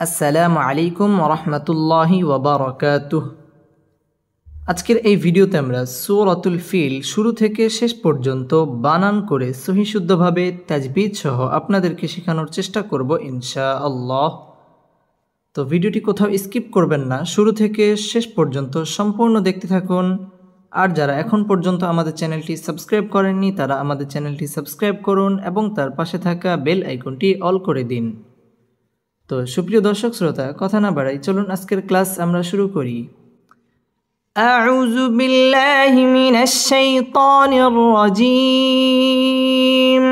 আসসালামু আলাইকুম ওরহমতুল্লাহি ওয়াবারাকাতুহ। আজকের এই ভিডিওতে আমরা সূরাতুল ফিল শুরু থেকে শেষ পর্যন্ত বানান করে সহিশুদ্ধভাবে তাজবিদ সহ আপনাদেরকে শেখানোর চেষ্টা করব ইনশাআল্লাহ। তো ভিডিওটি কোথাও স্কিপ করবেন না, শুরু থেকে শেষ পর্যন্ত সম্পূর্ণ দেখতে থাকুন। আর যারা এখন পর্যন্ত আমাদের চ্যানেলটি সাবস্ক্রাইব করেননি তারা আমাদের চ্যানেলটি সাবস্ক্রাইব করুন এবং তার পাশে থাকা বেল আইকনটি অল করে দিন। তো সুপ্রিয় দর্শক শ্রোতা, কথা না বাড়াই, চলুন আজকের ক্লাস আমরা শুরু করি। আউযু বিল্লাহি মিনাশ শাইতানির রাজীম।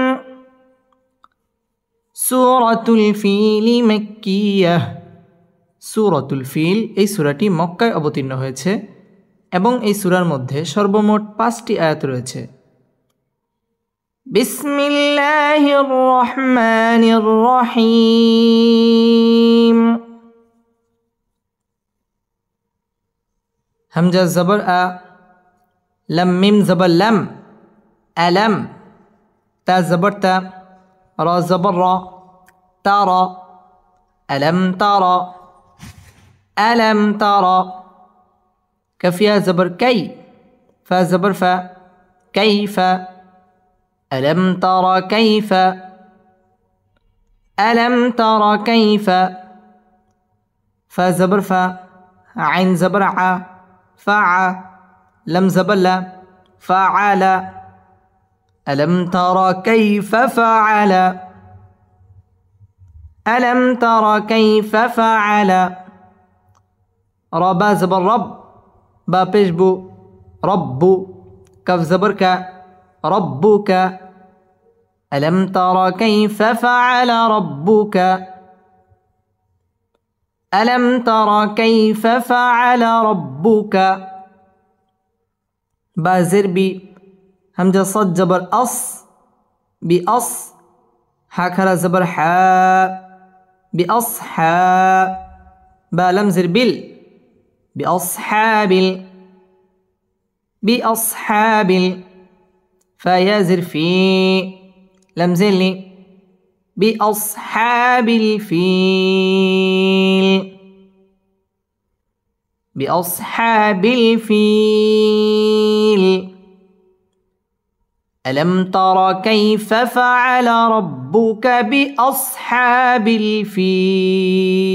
সূরাতুল ফিল মাক্কিয়াহ। সূরাতুল ফিল এই সূরাটি মক্কায় অবতীর্ণ হয়েছে এবং এই সূরার মধ্যে সর্বমোট 5টি আয়াত রয়েছে। বিসমিল্লাহির রহমানির রহিম। হামজা জবর আ, লাম মিম জবর লাম, আলাম। তা জবর তা, রা জবর রা, তারা, আলাম তারা, আলাম তারা। কাফিয়া জবর কাই, ফা জবর ফা, কাইফা, ألم تر كيف، ألم تر كيف. فا زبر فا، عين زبر ع، فع، لم زبر لا، فعل. ألم تر كيف فعل، ألم تر كيف فعل. ربا زبر رب، با پیش بو، رب. كف زبر كا، ربك. ألم تر كيف فعل ربك، ألم تر كيف فعل ربك. بازر بي، همجة صد جبر أص، بأص. حاكرا زبر حا، بأصحى. با لمزر بال، بأصحاب، بأصحاب. فيازر في، لمزلي، بأصحاب الفيل، بأصحاب الفيل. ألم تر كيف فعل ربك بأصحاب الفيل،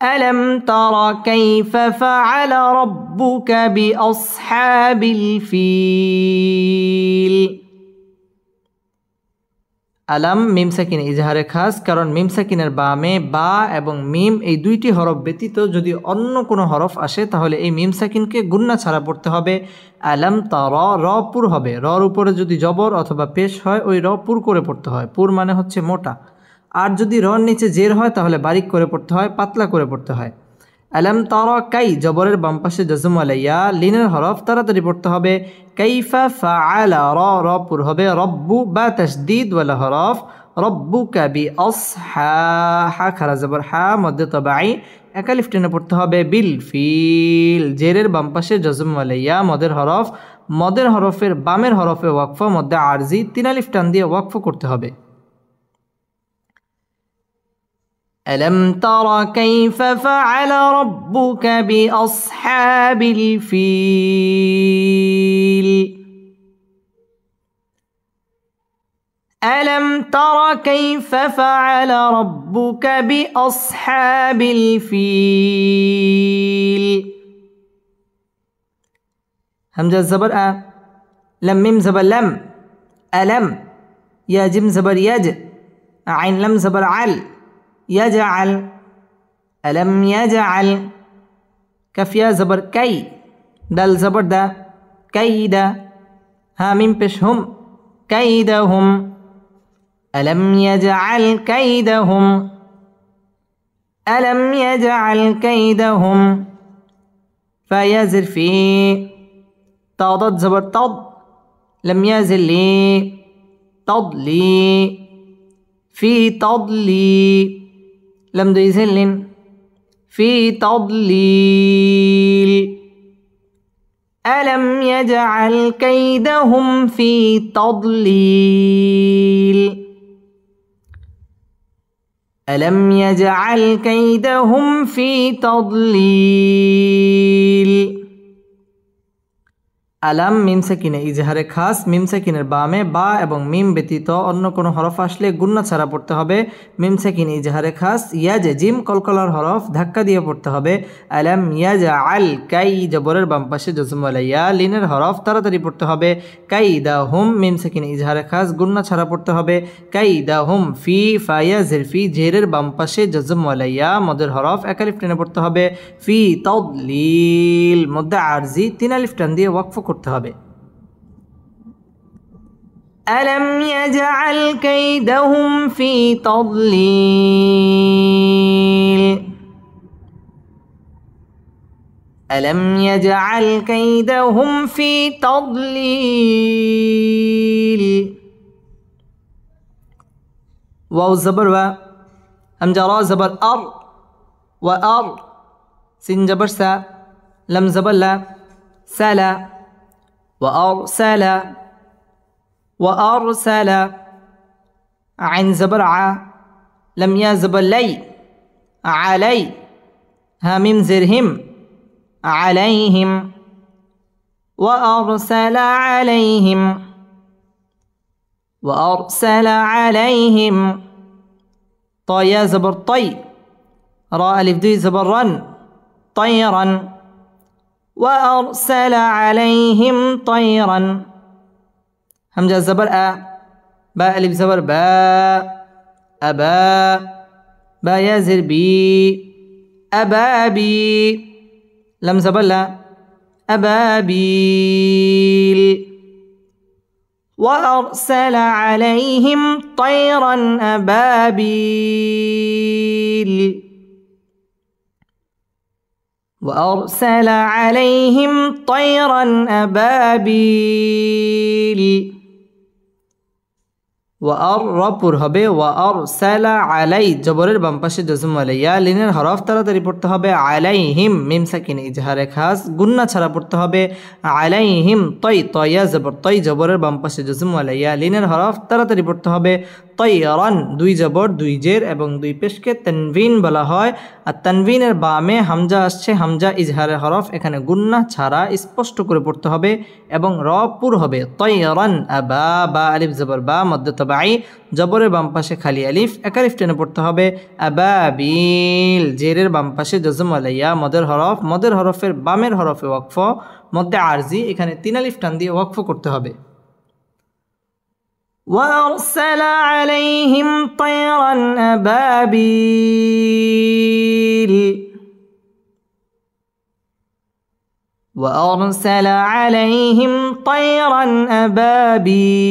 ألم تر كيف فعل ربك بأصحاب الفيل. আলাম মিম সাকিন ইজহারে খাস, কারণ মিম সাকিনের বামে বা এবং মিম এই দুইটি হরফ ব্যতীত যদি অন্য কোনো হরফ আসে তাহলে এই মিম সাকিনকে গুন্না ছাড়া পড়তে হবে। আলাম তার, র পুর হবে। রর উপরে যদি জবর অথবা পেশ হয় ওই র পুর করে পড়তে হয়। পুর মানে হচ্ছে মোটা। আর যদি রর নিচে জের হয় তাহলে বারিক করে পড়তে হয়, পাতলা করে পড়তে হয়। আলাম তারা কাই, জবরের বাম পাশে জজম আলাইয়া, লিনের হরফ তাড়াতাড়ি পড়তে হবে। কাইফা ফাআলা, র পুর হবে। রব্বু বা তাসদীদ ওয়ালা হরফ, রব্বুকা বিআসহা, হা খারা জবর হা, মধ্যে তবাই, একালিফ টেনে পড়তে হবে। বিল ফিল, জেরের বাম পাশে জজম আলাইয়া, মদের হরফ, মদের হরফের বামের হরফে ওয়াকফ, মধ্যে আরজি, 3 আলিফ টান দিয়ে ওয়াকফ করতে হবে। ألم تر كيف فعل ربك بأصحاب الفيل، ألم تر كيف فعل ربك بأصحاب الفيل. همزة زبر أ، لم ميم زبر لم، ألم. يا جيم زبر يج، عين لم زبر عل، يجعل. ألم يجعل. كف يا زبر كي، دال زبر دا، كيد. ها ميم پیش هم، كيدهم. ألم يجعل كيدهم، ألم يجعل كيدهم. فيزر في، تضد زبر تض، لم يزل لي، تضلي، في تضلي، لم يزل، في تضليل. ألم يجعل كيدهم في تضليل. ألم يجعل كيدهم في تضليل আলাম মিম সাকিনে ইজহারে খাস মিম সাকিনের বামে বা এবং মিম ব্যতীত অন্য কোনো হরফ আসলে গুন্না ছাড়া পড়তে হবে। মিম সাকিন ইজহারে খাস ইয়াজ জিম কলকলার হরফ ধাক্কা দিয়ে পড়তে হবে। আলাম ইয়াজআল কাই জবরের বাম পাশে জজম ওয়ালা ইয়া লিনের হরফ তাড়াতাড়ি পড়তে হবে। কাইদাহুম মিম সাকিন ইজহারে খাস গুন্না ছাড়া পড়তে হবে। কাইদাহুম ফি ফায়া জিরফি জেরের বাম পাশে জজম ওয়ালা ইয়া মদের হরফ এক আলিফ টেনে পড়তে হবে। ফি তাদলিল মধ্যে আরজি তিন আলিফ টান দিয়ে ওয়াকফ করতে হবে। আলাম ইয়াজআল কাইদাহুম ফি তাদলিল আলাম ইয়াজআল কাইদাহুম ফি তাদলিল ওয়াও জবর ওয়া হামজা রা জবর আর ওয়া আর সিন জবর সা লাম জবর লা সালা وأرسل وأرسل عين زبر ع لم يا زبر لي علي ها ميم زرهم عليهم وأرسل عليهم وأرسل عليهم طيا زبر طي را ألف دي زبر رن طيرا وأرسل عليهم طيرا همزة زبر أ باء ألف زبر باء أبا با يزر بي أبابي لم زبر لا أبابيل وأرسل عليهم طيرا أبابيل وأرسل عليهم طيرا أبابيل ওয়ার হবে ওয়ারসালা আলাই জবরের বাম পাশে জজম ওয়ালা ইয়া লিনের হরফ তাড়াতাড়ি পড়তে হবে। আলাইহিম মিম সাকিন ইজহারে খাস গুন্না ছাড়া পড়তে হবে। আলাইহিম তয় তয়া জবর তয় জবরের বাম পাশে জজম ওয়ালা ইয়া লিনের হরফ তাড়াতাড়ি পড়তে হবে। তয়রান দুই জবর দুই জের এবং দুই পেশকে তানভিন বলা হয়। আর তানভিনের বামে হামজা আসছে হামজা ইজহারের হরফ এখানে গুন্না ছাড়া স্পষ্ট করে পড়তে হবে এবং র পুর হবে। তয়রান আবা বা আলিফ জবর বা মধ্য তবাই জবরের বাম পাশে খালি আলিফ এক আলিফ টেনে পড়তে হবে। আবাবিল জেরের বাম পাশে জজম ওয়ালা ইয়া মদের হরফের বামের হরফে ওয়াকফ মধ্যে আরজি এখানে তিন আলিফ টান দিয়ে ওয়াকফ করতে হবে। وأرسل عليهم طيرا أبابيل وأرسل عليهم طيرا أبابيل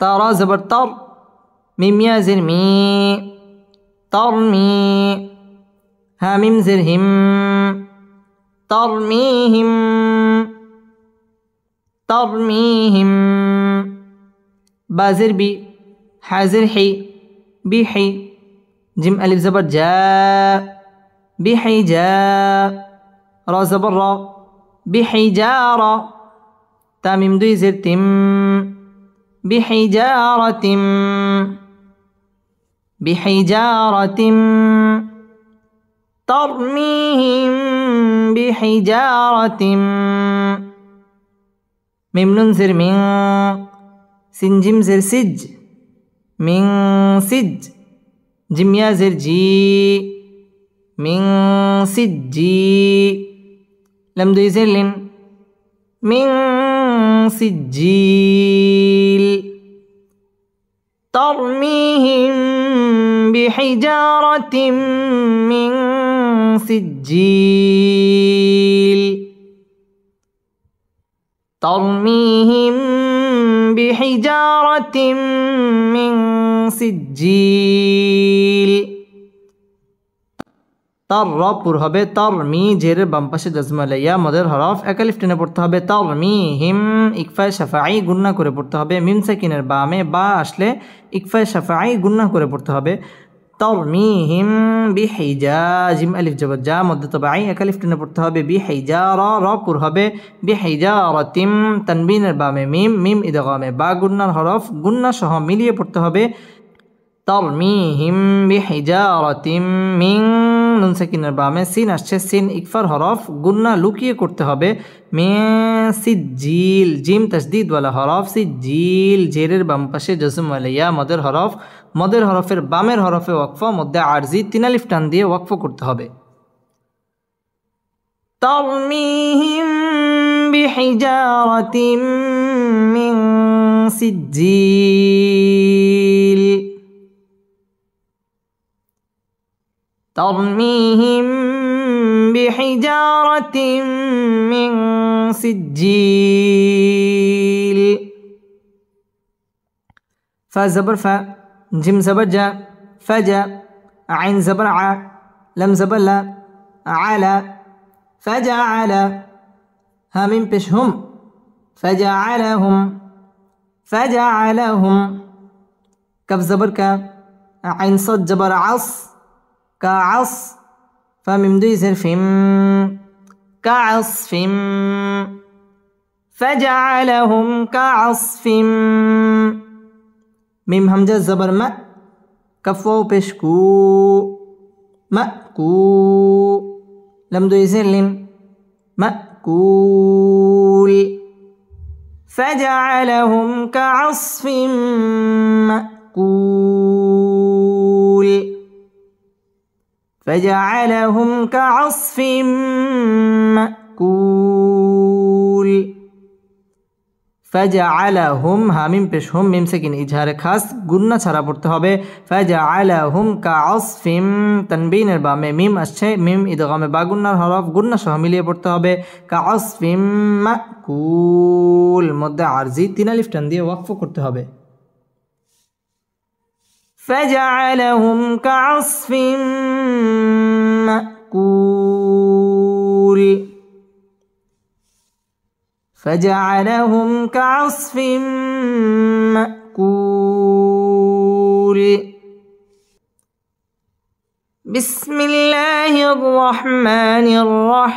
ترى زبر تر ميم يا زر مي ترمي ها ميم زر هم ترميهم ترميهم بازر بي حازر حي بحي جيم ألف زبر جاء بحجاء را زبر را بحجارة تاميم دوي زر تم بحجارة بحجارة ترميهم بحجارة ميم نون زر من سنجم زر سج من سج جيم يا زر جي من سجي لم دوي زر لن من سجيل ترميهم بحجارة من سجيل ترميهم بحجارة من سجيل তার র পুর হবে তরমি জেরের বাম পাশে জজমা লাইয়া মদের হরফ এক আলিফ টেনে পড়তে হবে। তরমিহিম ইকফায়ে শাফাঈ গুন্না করে পড়তে হবে। মিম সাকিনের বামে বা আসলে ইকফায়ে শাফাঈ গুন্না করে পড়তে হবে। তারমিহিম বিহিজাজিম আলিফ জবর জা মধ্য তবাই এক আলিফ টেনে পড়তে হবে বিহিজারা র পুর হবে বিহিজারাতিম তানবিনের বামে মিম মিম ইদগামে বা গুন্নার হরফ গুন্না সহ মিলিয়ে পড়তে হবে তারমিহিম বিহিজারাতিম মিন নুন সাকিনের বামে সিন আসছে সিন ইকফার হরফ গুন্না লুকিয়ে করতে হবে মিন সিজিল জিম তাসদীদ ওয়ালা হরফ সিজিল জেরের বাম পাশে জজম ওয়ালা ইয়া মদের হরফের বামের হরফে ওয়াকফা মধ্যে আরজি তিন আলিফ টান দিয়ে ওয়াকফ করতে হবে তারমিহিম বিহিজারাতিম মিন সিজিল ترميهم بحجارة من سجيل فا زبر فا جيم زبر جا فجا عين زبر ع لم زبر لا على فجعل ها ميم بش هم فجعلهم كف زبر كا عين صد جبر عص كعص فميم دوي زر فيم كعصف فجعلهم كعصف ميم همزة زبر ما كفو بشكو مأكو لم دوي زر لم مأكول فجعلهم كعصف مأكول فجعلهم كعصف مأكول فجعلهم হামিম পেশ হুম মিম সাকিন ইজহারে খাস গুন্না ছাড়া পড়তে হবে فجعلهم كعصف তানবিনের বামে মিম আসছে মিম ইদগামে বা গুন্নার হরফ গুন্না সহ মিলিয়ে পড়তে হবে كعصف مأكول মধ্যে আরজি তিন আলিফ টান দিয়ে ওয়াকফ করতে হবে فجعلهم كعصف مأكول فجعلهم كعصف مأكول بسم الله الرحمن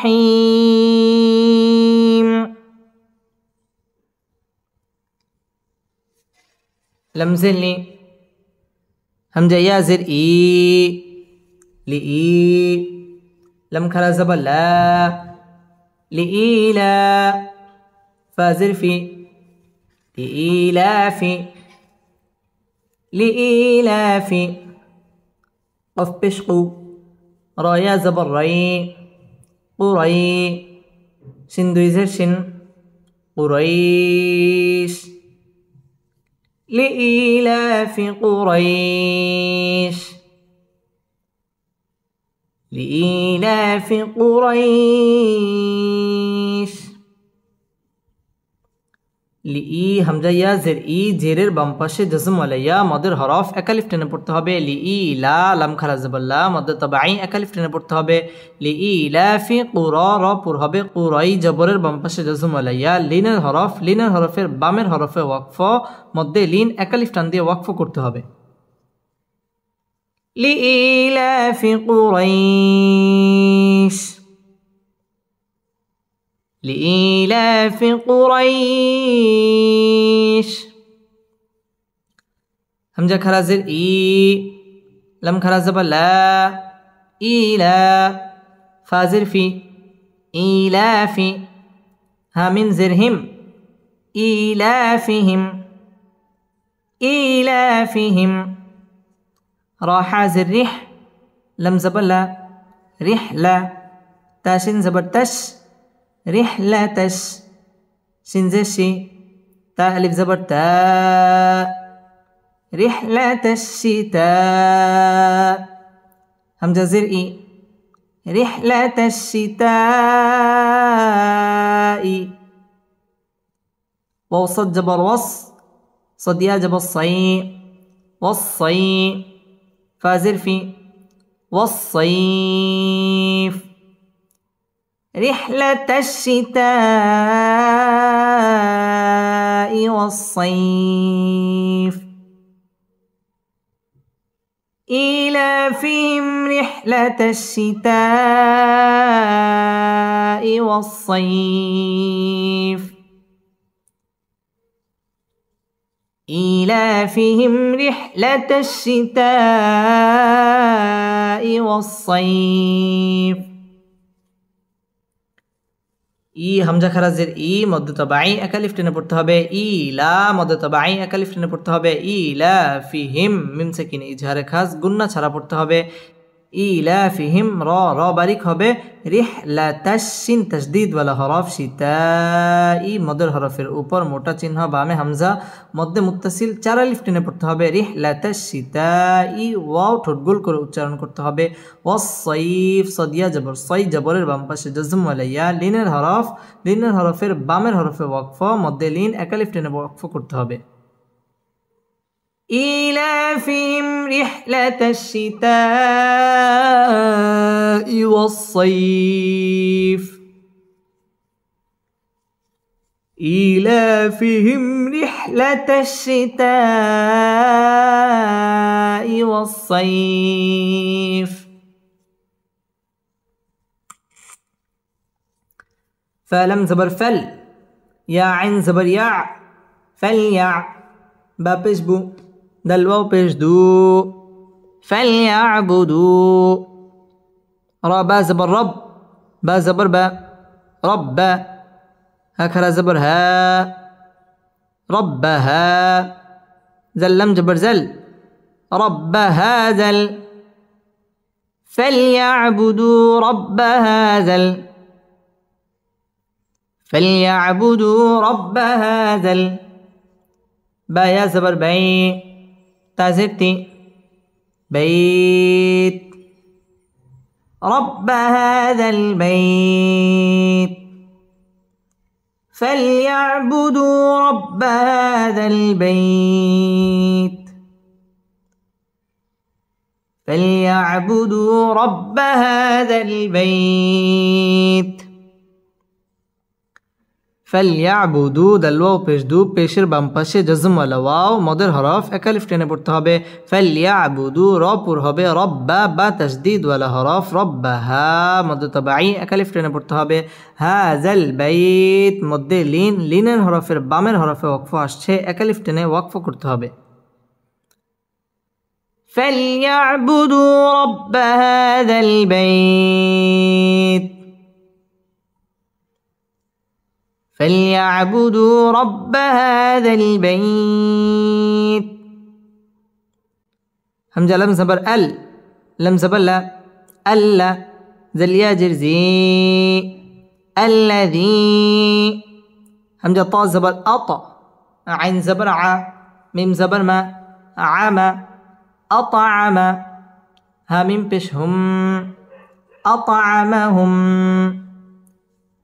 الرحيم لمزلي همزة يا زر إي لإي لم خلا زبر لا لإيلا فازر في لإيلاف لإيلاف قف بشقو رايا زبر ري قري شندو يزر شن قريش لإيلاف قريش لإيلاف قريش লিই হামজা ইয়া জের ই জেরের বাম পাশে জজম ওয়ালা ইয়া মদের হরফ এক আলিফ টেনে পড়তে হবে লিই লা লাম খালা জবর লা মদ তাবাই এক আলিফ টেনে পড়তে হবে লিই লাফি কুরা র পুর হবে কুরাই জবরের বাম পাশে জজম ওয়ালা ইয়া লিনের হরফের বামের হরফে ওয়াকফ মধ্যে লিন এক আলিফ টান দিয়ে ওয়াকফ করতে হবে লিইলাফি কুরাইশ لإيلاف قريش همزة خرازر إي لم خرازر لا إيلا فازر في إيلاف همين زرهم إيلافهم راح زر رح لم زبر لا رحلة تاشن زبر تش رحلتش شنزشي تا ألف زبر تا رحلة الشتاء همزة زرقي رحلة الشتاء وصد جبر وص صد يا جبر صي والصي فازر في والصيف رحلة الشتاء والصيف إيلافهم رحلة الشتاء والصيف إيلافهم رحلة الشتاء والصيف ই হামজা খারাজের ই মধ্য তবাই একালিফ টেনে পড়তে হবে ইলা মধ্য তবাই একালিফ টেনে পড়তে হবে ইলা ফিহিম মিম সাকিন ইজহারে খাস গুন্না ছাড়া পড়তে হবে ইলা ফিহিম র র বারিক হবে রিহলাতাশ শিন তাসদীদ ওয়ালা হরফ শিতাই মদের হরফের উপর মোটা চিহ্ন বামে হামজা মধ্যে মুত্তাসিল চার আলিফ টেনে পড়তে হবে রিহলাতাশ শিতাই ওয়াও ঠোঁট গোল করে উচ্চারণ করতে হবে ওয়াস-সাইফ সাদিয়া জবর সাই জবরের বাম পাশে জজম ওয়ালা ইয়া লিনের হরফের বামের হরফে ওয়াকফ মধ্যে লিন এক আলিফ টেনে ওয়াকফ করতে হবে إيلافهم رحلة الشتاء والصيف إيلافهم رحلة الشتاء والصيف فلم زبر فل يا عين زبر يع فليع با پیش بو دل واو پیش دو فليعبدوا را با زبر رب با زبر با رب هكذا زبر ها ربها زلم جبر زل ربها زل فليعبدوا رب هذا فليعبدوا رب هذا با يا زبر بي تازرتي بيت رب هذا البيت فليعبدوا رب هذا البيت فليعبدوا رب هذا البيت فليعبدوا دل واو پیش دو پیشের বাম পাশে জজম ওয়ালা ওয়াও মদের হরফ এক আলিফ টেনে পড়তে হবে فليعبدوا র পুর হবে রব্বা বা তাসদীদ ওয়ালা হরফ রব্বাহা মদ তবাই এক আলিফ টেনে পড়তে হবে হাযাল বাইত মধ্যে লিনের হরফের বামের হরফে ওয়াকফ আসছে এক আলিফ টেনে ওয়াকফ করতে হবে فليعبدوا رب هذا البيت فليعبدوا رب هذا البيت همزة لم زبر لم زبر لا ألا زليا جرزي الذي همزة طا زبر أطا عين زبر ع ميم زبر ما عما أطعم ها ميم بشهم أطعمهم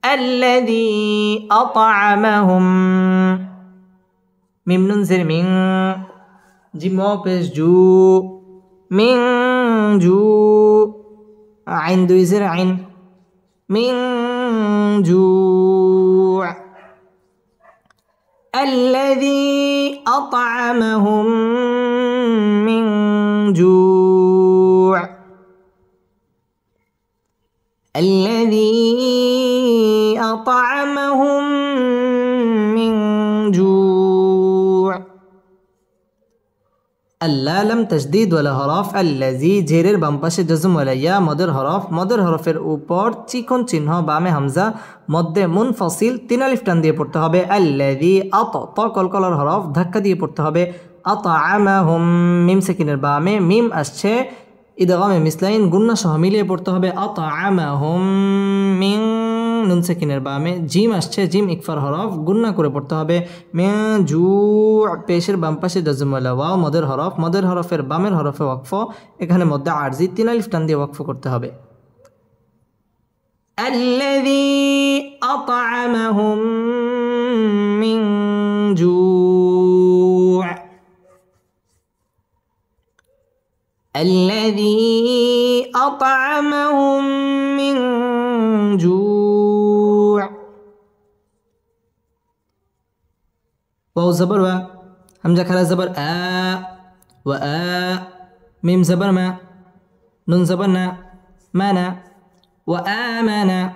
الذي أطعمهم ميم ننزل من جيم واپس جو من جو عين دو زرع من جوع الذي أطعمهم من جوع الذي أطعمهم من جوع اللام تشديد ولا হরফ الذي জেরের বাম পাশে জজম ওয়ালা ইয়া মদের হরফের উপর চিকন চিহ্ন বামে হামজা মধ্যে মুনফাসিল তিন আলিফ টান দিয়ে পড়তে হবে الذي ত কলকলার হরফ ধাক্কা দিয়ে পড়তে হবে أطعمهم মিম সাকিনের বামে মিম আসছে ইদগামে মিসলাইন গুন্না সহ মিলিয়ে পড়তে হবে أطعمهم মিন নুন সাকিনের বামে জিম আসছে জিম ইকফার হরফ গুন্না করে পড়তে হবে মিন জু পেশের বাম পাশে জজম ওয়ালা ওয়াও মদের হরফের বামের হরফে ওয়াকফ এখানে মধ্যে আরজি তিন আলিফ টান দিয়ে ওয়াকফ করতে হবে الذي أطعمهم من جوع الذي أطعمهم من جوع واو زبر و همزة كلا زبر و ميم زبر ما نون زبرنا مانا وآمنا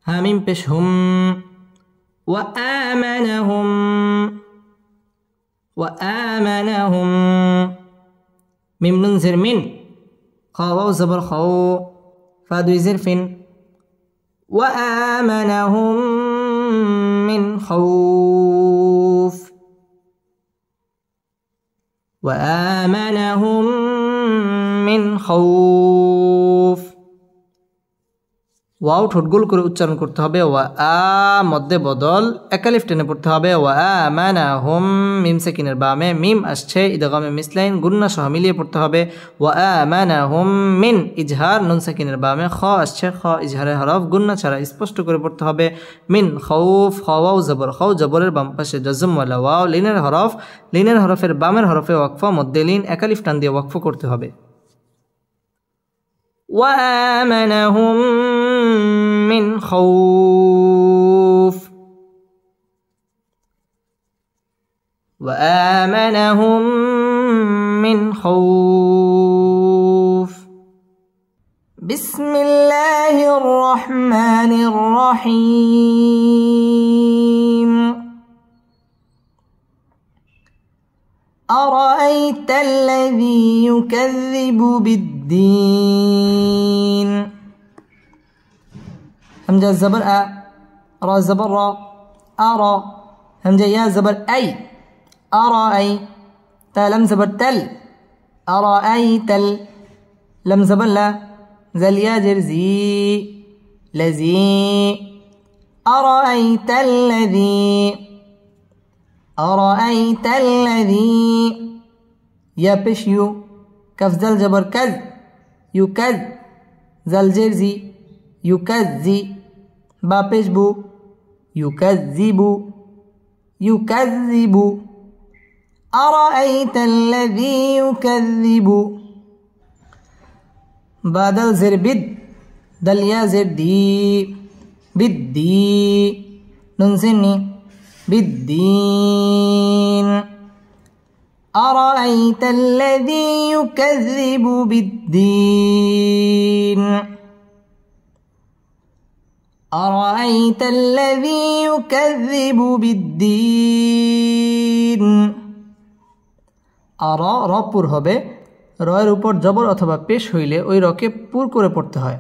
ها ميم بش هم وآمنهم وآمنهم ميم نون زر من خا واو زبر خو فا دوي زر فين وآمنهم من خوف وآمنهم من خوف ওয়াও ঠোঁট গোল করে উচ্চারণ করতে হবে ওয়া আ মধ্যে বদল একালিফ টেনে পড়তে হবে ওয়া আমানাহুম মিম সাকিনের বামে মিম আসছে ইদগামে মিসলাইন গুন্না সহ মিলিয়ে পড়তে হবে ওয়া আমানাহুম মিন ইজহার নুন সাকিনের বামে খ আসছে খ ইজহারের হরফ গুন্না ছাড়া স্পষ্ট করে পড়তে হবে মিন খাউফ খ ওয়াও জবর খাউ জবরের বাম পাশে জজম ওয়ালা ওয়াও লিনের হরফের বামের হরফে ওয়াকফা মধ্যে লিন একালিফ টান দিয়ে ওয়াকফ করতে হবে وآمنهم من خوف وآمنهم من خوف بسم الله الرحمن الرحيم أرأيت الذي يكذب بالدين همزة زبر أ را زبر را أرى همزة يا زبر أي أرأي تا لم زبر تل أرأيت لم زبر لا زل يا جرزي لذي أرأيت الذي يا بشيو كف زل جبر كذ يكذ زل جرزي يكذي با بشبو يكذب أرأيت الذي يكذب بدل زر بد دل يا زر دي بدي ننسني بالدين أرأيت الذي يكذب بالدين أرأيت الذي يكذب بالدين أرى র পুর হবে রয়ের উপর জবর অথবা পেশ হইলে ওই রকে পুর করে পড়তে হয়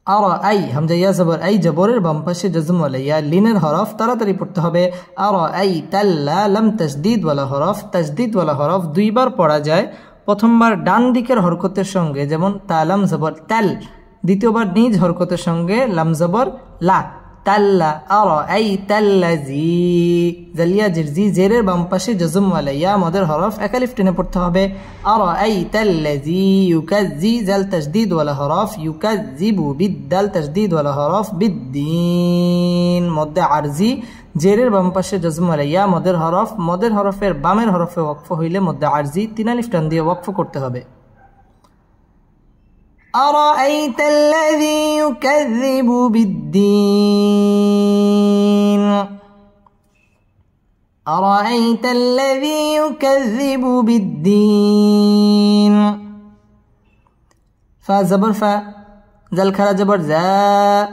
আরা আই হামজা ইয়া জবর আই জবরের বাম পাশে জজম ওয়ালা ইয়া লিনের হরফ তাড়াতাড়ি পড়তে হবে আরা আই তাল্লা লাম তাসদীদ ওয়ালা হরফ দুইবার পড়া যায় প্রথমবার ডান দিকের হরকতের সঙ্গে যেমন তালাম জবর তাল দ্বিতীয়বার নিজ হরকতের সঙ্গে লাম জবর লা তাল্লা আরা আই তাল্লাজি জালিয়া জিরজি জেরের বাম পাশে জজম ওয়ালা ইয়া মদের হরফ একালিফ টেনে পড়তে হবে আরা আই তাল্লাজি ইউকাজি জাল তাসদীদ ওয়ালা হরফ ইউকাজিবু বিদ্দাল তাসদীদ ওয়ালা হরফ বিদ্দিন মধ্যে আরজি জেরের বাম পাশে জজম ওয়ালা ইয়া মদের হরফের বামের হরফে ওয়াকফ হইলে মধ্যে আরজি তিন আলিফ টান দিয়ে ওয়াকফ করতে হবে أرأيت الذي يكذب بالدين أرأيت الذي يكذب بالدين فا زبر فا زل خرا جبر زا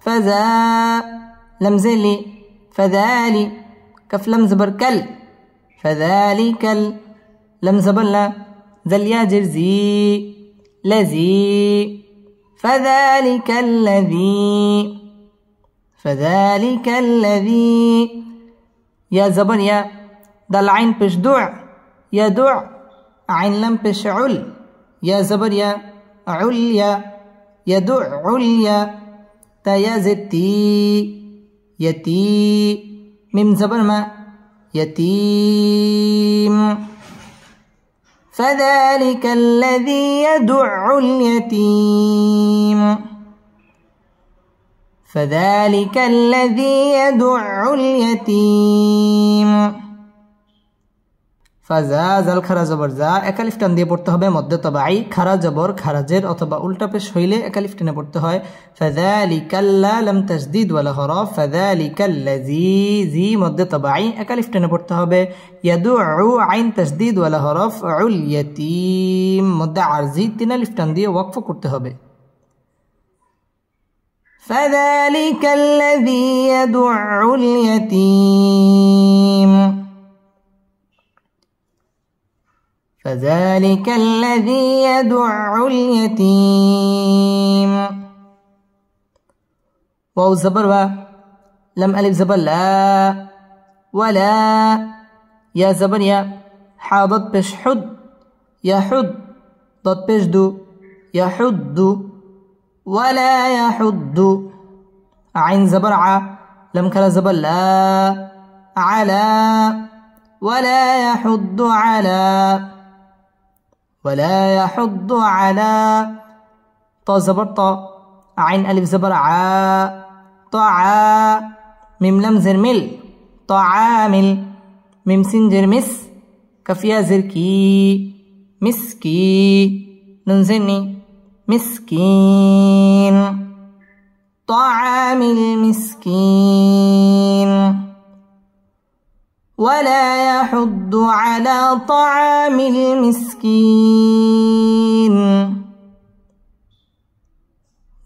فزا لم زلي فذالي كف لم زبر كل فذلك لم زبر لا زل يا جرزي لذي فذلك الذي يا زبر يا دل عين بش دع يا دع عين لم بش عل يا زبر يا عليا يدع عليا تا يا زتي يتي ميم زبر ما يتيم فذلك الذي يدع اليتيم ফাজা জাল খারা জবর যা এক আলিফ টান দিয়ে পড়তে হবে মধ্যে তবাই খারা জবর খারাজের অথবা উল্টা পেশ হইলে এক আলিফ টেনে পড়তে হয় ফাযালিকাল্লা লাম তাসদীদ ওয়ালা হরফ ফাযালিকাল্লাযী জি মধ্যে তবাই এক আলিফ টেনে পড়তে হবে ইয়াদু আইন তাসদীদ ওয়ালা হরফ উল ইয়াতীম মধ্যে আরজি তিন আলিফ টান দিয়ে ওয়াকফ করতে হবে ফাযালিকাল্লাযী ইয়াদুল ইয়াতীম فذلك الذي يدع اليتيم واو زبر و لم ألف زبر لا ولا يا زبر يا حاضت بش حد يحد ضد بش دو يحد ولا يحد عين زبر ع لم كلا زبر لا على ولا يحد على ولا يحض على طا زبر طا عين ألف زبر ع طعا ميم لم زر مل طعامل ميم سين زر مس كفيا زر كي مسكي ننزني مسكين طعام المسكين ولا يحض على طعام المسكين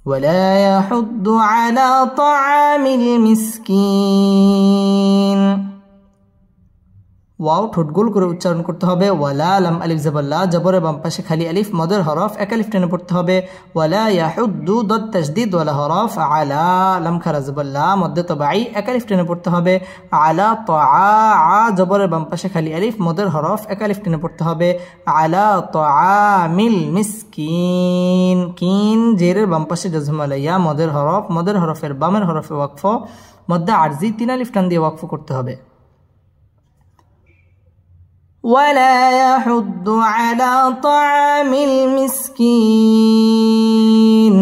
ولا يحض على طعام المسكين ওয়াও ঠোঁট গোল করে উচ্চারণ করতে হবে ওয়ালা লাম আলিফ জবর লা জবরের বাম পাশে খালি আলিফ মদের হরফ এক আলিফ টেনে পড়তে হবে ওয়ালা ইয়াহুদ্দু দদ তাসদীদ ওয়ালা হরফ আলা লাম খারা জবর লা মধ্যে তবাই এক আলিফ টেনে পড়তে হবে আলা তাআ আ জবরের বাম পাশে খালি আলিফ মদের হরফ এক আলিফ টেনে পড়তে হবে আলা তাআমিল মিসকিন কিন জেরের বাম পাশে জজম আলাইয়া মদের হরফের বামের হরফে ওয়াকফ মধ্যে আরজি তিন আলিফ টান দিয়ে ওয়াকফ করতে হবে ولا يحض على طعام المسكين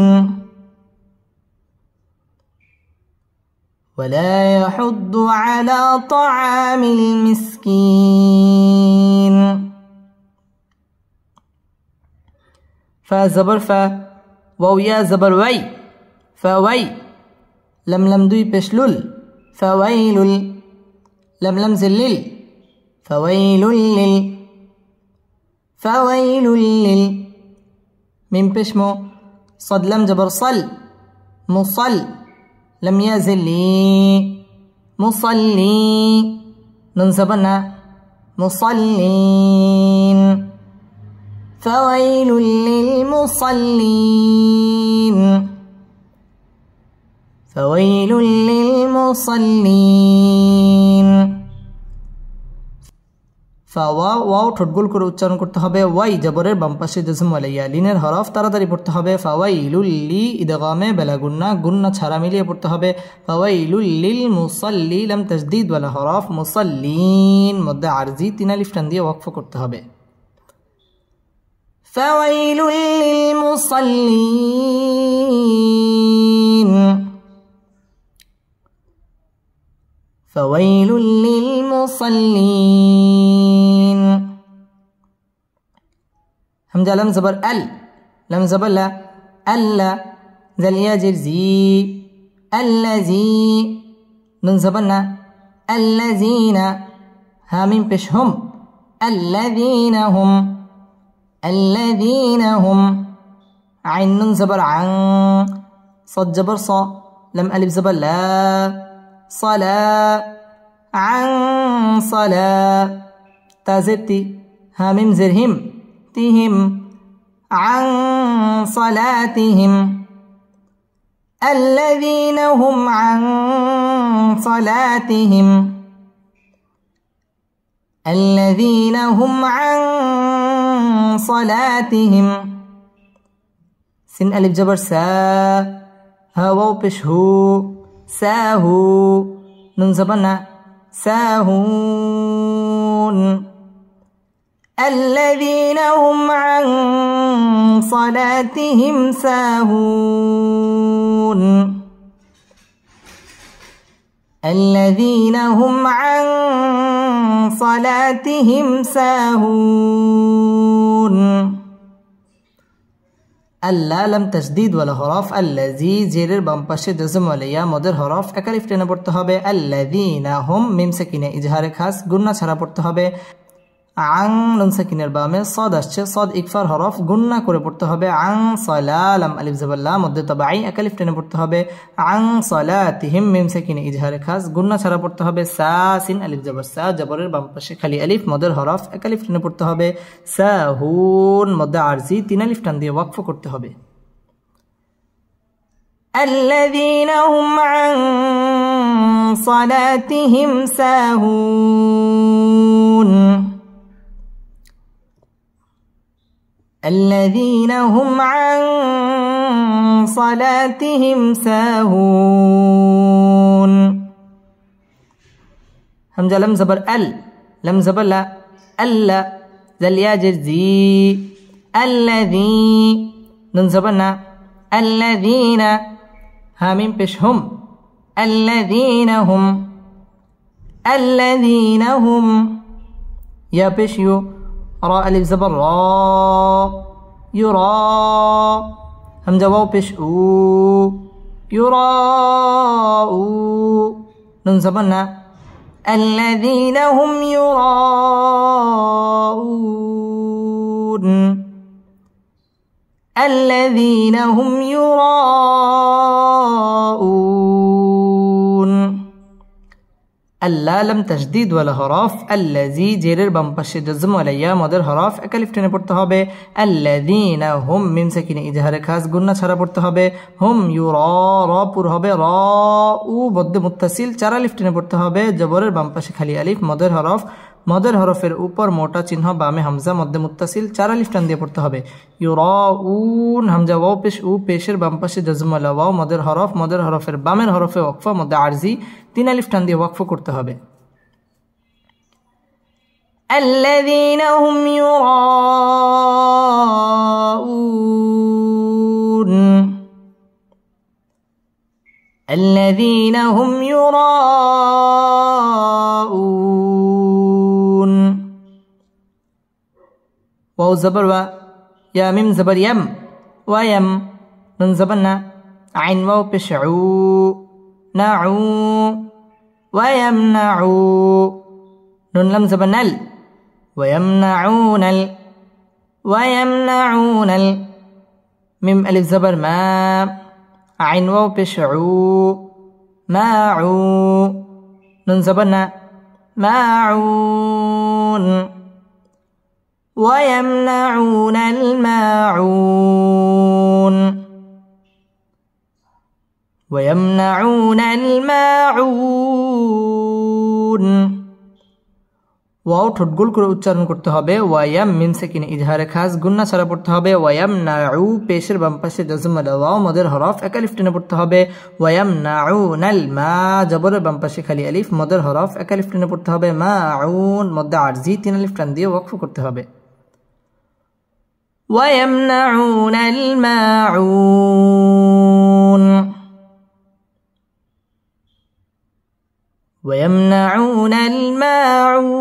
ولا يحض على طعام المسكين فا زبر فا واو يا زبر وي فوي لم دوي بشلل فويل لم زلل فويل لل من بشمو صد لم جبر صل مصل لم يزل لي مصلي ننزبنا مصلين فويل للمصلين فويل للمصلين ওয়াও ঠোঁট গোল করে উচ্চারণ করতে হবে ওয়াই জবরের বাম পাশে জজম আলাইয়া লিনের হরফ তাড়াতাড়ি পড়তে হবে ফাওয়াইলুল লি ইদগামে বেলা গুন্না ছাড়া মিলিয়ে পড়তে হবে ফাওয়াইলুল লিল মুসাল্লি লাম তাসদীদ ওয়ালা হরফ মুসাল্লিন মধ্যে আরজি তিন আলিফ টান দিয়ে ওয়াকফ করতে হবে ফাওয়াইলুল লিল মুসাল্লিন فويل للمصلين همزة لم زبر لم زبر لا ألا ذل ياجر زي الذي نون زبرنا الذين هامين بشهم الذين هم عين نون زبر عن صد جبر صا لم ألف زبر لا صلاة عن صلاة تازتي هامم زرهم تهم عن صلاتهم الذين هم عن صلاتهم الذين هم عن صلاتهم سن ألف جبر سا هاو بشهو ساهو نون زبنا ساهون الذين هم عن صلاتهم ساهون الذين هم عن صلاتهم ساهون আল্লাহ লাম তাসদীদ ওয়ালা হরফ আল্লাযী জেরের বাম পাশে জজম ওয়ালিয়া মদের হরফ একালিফ টেনে পড়তে হবে আল্লাযীনা হুম মিম সাকিনে ইজহারে খাস গুন্না ছাড়া পড়তে হবে আং নুন সাকিনের বামে সদ আসছে সদ ইকফার হরফ গুন্না করে পড়তে হবে আং সালালাম আলিফ জবর লা মধ্যে তাবাই একালিফ টেনে পড়তে হবে আং সালাতিহিম মিম সাকিনে ইজহারে খাস গুন্না ছাড়া পড়তে হবে সা সিন আলিফ জবর সা জবরের বাম পাশে খালি আলিফ মদের হরফ একালিফ টেনে পড়তে হবে সাহুন মধ্যে আরজি তিন আলিফ টান দিয়ে ওয়াকফ করতে হবে الذين هم عن صلاتهم ساهون الذين هم عن صلاتهم ساهون همزة لم زبر لم زبر لا ألا ذل ياجر زي الذي نون زبرنا الذين هامين بش هم الذين هم يا بش يو را ألف زبر را يرى همزة واو بش أو يراء نون زبرنا الذين هم يراءون الذين هم يراءون আল্লাহ লাম তাসদীদ ওয়ালা হরফ আল্লাযী জেরের বাম পাশে জজম ওয়ালিয়া মদের হরফ একালিফ টেনে পড়তে হবে আল্লাযীনা হুম মিম সাকিনে ইজহারে খাস গুন্না ছাড়া পড়তে হবে হুম ইউরা রা পুর হবে রা উ মধ্যে মুত্তাসিল চার আলিফ টেনে পড়তে হবে জবরের বাম পাশে খালি আলিফ মদের হরফের উপর মোটা চিহ্ন বামে হামজা মধ্যে মুত্তাসিল চার আলিফ টান দিয়ে পড়তে হবে ইউরাউন হামজা ওয়াও পেশ উ পেশের বাম পাশে জজম ওয়ালা ওয়াও মদের হরফের বামের হরফে ওয়াকফা মধ্যে আরজি তিন আলিফ টান দিয়ে ওয়াকফ করতে হবে الذين هم يراءون الذين هم يراءون واو زبر و يا ميم زبر يم ويم نون زبرنا عين واو بشعو نعو ويمنعو نون لم زبر نل ويمنعون ميم ألف زبر ما عين واو بشعو ماعو نون زبرنا ماعون ويمنعون الماعون ওয়াও ঠোঁট গোল করে উচ্চারণ করতে হবে ওয়ায়াম মিম সাকিনে ইজহারে খাস গুন্না ছাড়া পড়তে হবে ওয়ায়াম নাউ পেশের বাম পাশে জজম ওয়াও মদের হরফ একালিফ টেনে পড়তে হবে ওয়ায়াম নাউনাল মা জবরের বাম পাশে খালি আলিফ মদের হরফ একালিফ টেনে পড়তে হবে মাউন মধ্যে আরজি তিন আলিফ টান দিয়ে ওয়াকফ করতে হবে ويمنعون الماعون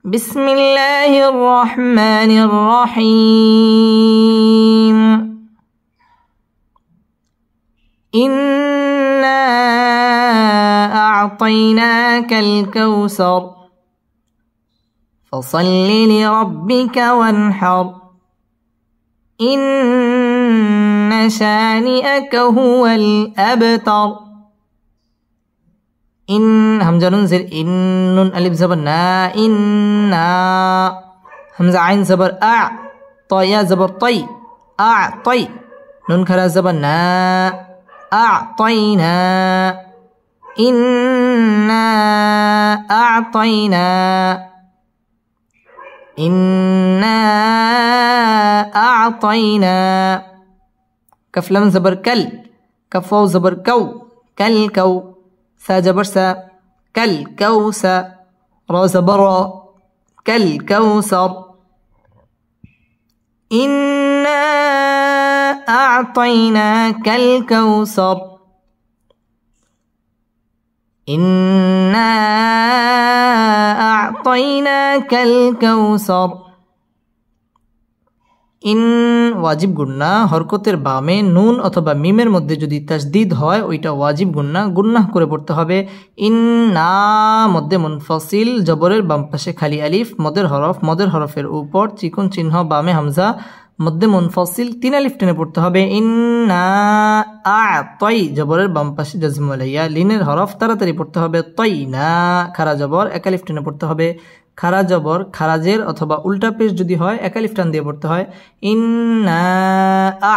بسم الله الرحمن الرحيم إنا أعطيناك الكوثر فصل لربك وانحر إن شانئك هو الأبتر إن همزة ننزل إن نون ألف زبر نا إنا همزة عين زبر أع طيا زبر طي أعطي نون كرا زبر نا أعطينا إنا أعطينا إنا أعطينا كف لم زبر كل كف واو زبر كو كالكو سا جبر سا كالكوسا را زبر را كالكوثر إنا أعطيناك الكوثر ইন্না আ'তাইনাকাল কাউসার। ইন ওয়াজিব গুন্না, হরকতের বামে নুন অথবা মিমের মধ্যে যদি তাসদিদ হয় ওইটা ওয়াজিব গুন্না, গুন্নাহ করে পড়তে হবে। ইন্না মধ্যে মুনফাসিল, জবরের বাম পাশে খালি আলিফ, মদের হরফ, মদের হরফের উপর চিকন চিহ্ন, বামে হামজা, মধ্যে মুনফাসিল, 3 আলিফ টেনে পড়তে হবে। ইন্না আ'তাই, জবরের বাম পাশে জাজম আলাইয়া, লিনের হরফ তাড়াতাড়ি পড়তে হবে। তাইনা খারা জবর 1 আলিফ টেনে পড়তে হবে। খারা জবর খারাজের অথবা উল্টা পেশ যদি হয় 1 আলিফ টান দিয়ে পড়তে হয়। ইন্না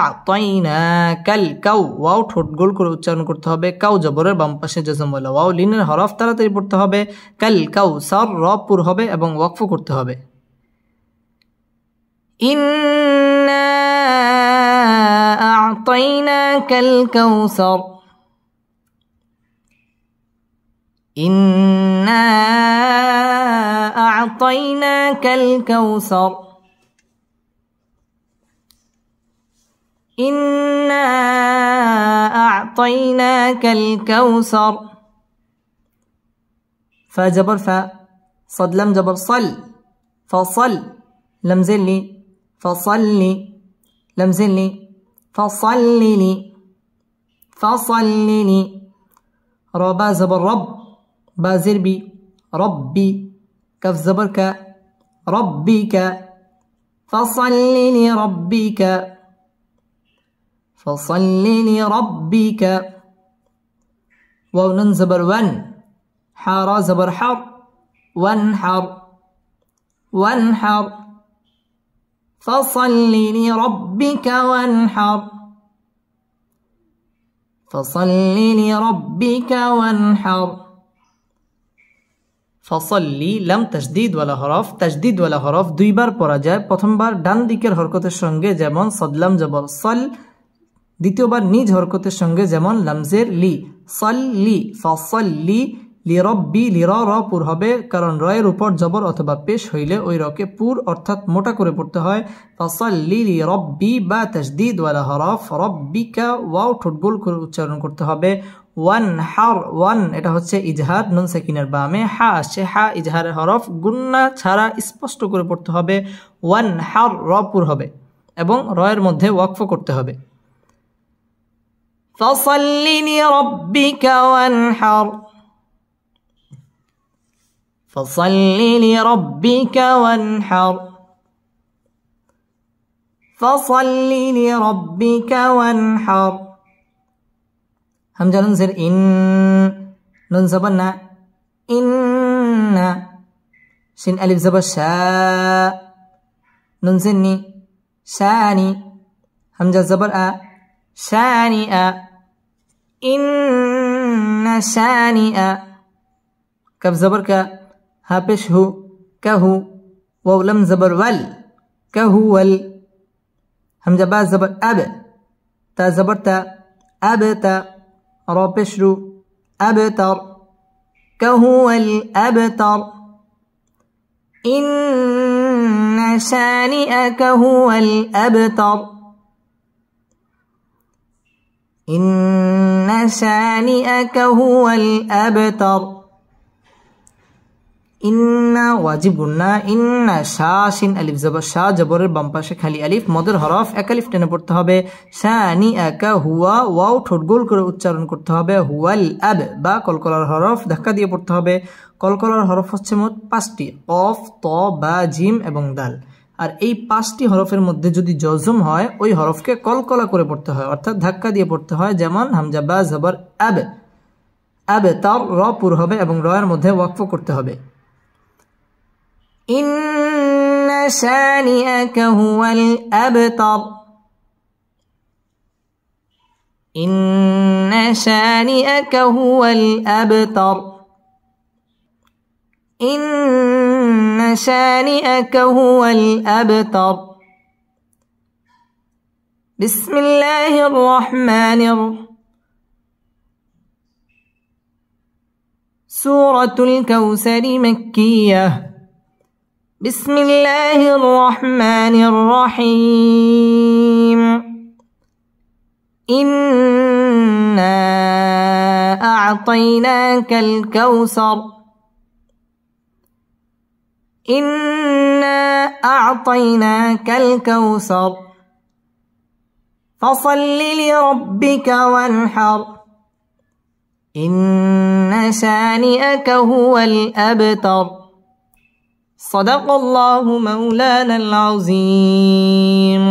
আ'তাইনাকাল কাউ, ওয়াও ঠোঁট গোল করে উচ্চারণ করতে হবে। কাউ জবরের বাম পাশে জাজম ওয়ালা ওয়াও, লিনের হরফ তাড়াতাড়ি পড়তে হবে। কাল কাউসার, র পুর হবে এবং ওয়াকফ করতে হবে। ইন্না আ'তাইনাকাল কাউসার। ইন্না আ'তাইনাকাল কাউসার। ইন্না আ'তাইনাকাল কাউসার। ফা জবর ফা, صاد لم জবর সল, ফসল, لم زلي فصلي، لم زلي فصلي، فصلي. ربا زبر رب، با زربي ربي، كف زبر ك ربك، فصلي لربك، فصلي لربك. واو نون زبر ون، حارا زبر حر، وانحر، وانحر، فصل لربك وانحر، فصل لربك وانحر. ফসল্লি লাম তাসদিদ ওয়ালা হরফ, তাসদিদ ওয়ালা হরফ দুইবার পড়া যায়। প্রথমবার ডান দিকের হরকতের সঙ্গে যেমন সদলাম জবর সল, দ্বিতীয়বার নিজ হরকতের সঙ্গে যেমন লামজের লি, সল্লি, ফসল্লি। লিরব্বি, লির র পুর হবে, কারণ রয়ের উপর জবর অথবা পেশ হইলে ওই রকে পুর অর্থাৎ মোটা করে পড়তে হয়। ফসল্লি লিরব্বি বা তাসদিদ ওয়ালা হরফ, রব্বিকা ওয়াও ঠোঁট গোল করে উচ্চারণ করতে হবে। ওয়ান হার, ওয়ান এটা হচ্ছে ইজহার, নুন সাকিনের বামে হা আসছে, হা ইজহারের হরফ, গুন্না ছাড়া স্পষ্ট করে পড়তে হবে। ওয়ান হার, র পুর হবে এবং রয়ের মধ্যে ওয়াকফ করতে হবে। ফসল্লি লিরব্বিকা ওয়ানহার, فصل لربك وانحر، فصل لربك وانحر. همزة ننزل إن، نون زبرنا إن، شين ألف زبر شا، ننزلني شاني، همزة زبر أ، شاني أ، إن شاني أ. كف زبر ك، ها پیش ہو، کہو، واو لم زبر ول، کہول. حمزہ با زبر اب، تا زبر تا، اب تا، را پیش رو، اب تر، کہول ابتر. ان شانئك هو الابتر، ان شانئك هو الابتر. ইন্না ওয়াজিব গুন্না, ইন্না শা, শিন আলিফ জবর শা, জবরের বাম পাশে খালি আলিফ, মদের হরফ 1 আলিফ টেনে পড়তে হবে। শানি আকা হুয়া, ওয়াও ঠোঁট গোল করে উচ্চারণ করতে হবে। হুয়াল আব, বা কলকলার হরফ ধাক্কা দিয়ে পড়তে হবে। কলকলার হরফ হচ্ছে মোট 5টি, কফ, ত, বা, জিম এবং দাল। আর এই 5টি হরফের মধ্যে যদি জজম হয় ওই হরফকে কলকলা করে পড়তে হয়, অর্থাৎ ধাক্কা দিয়ে পড়তে হয়। যেমন হামজা বা জবর আব, আব তার, র পুর হবে এবং রয়ের মধ্যে ওয়াকফ করতে হবে। إن شانئك هو الأبتر، إن شانئك هو الأبتر، إن شانئك هو الأبتر. بسم الله الرحمن الرحيم. سورة الكوثر مكية. بسم الله الرحمن الرحيم. إنا أعطيناك الكوثر إنا أعطيناك الكوثر فصل لربك وانحر إن شانئك هو الأبتر صدق الله مولانا العظيم.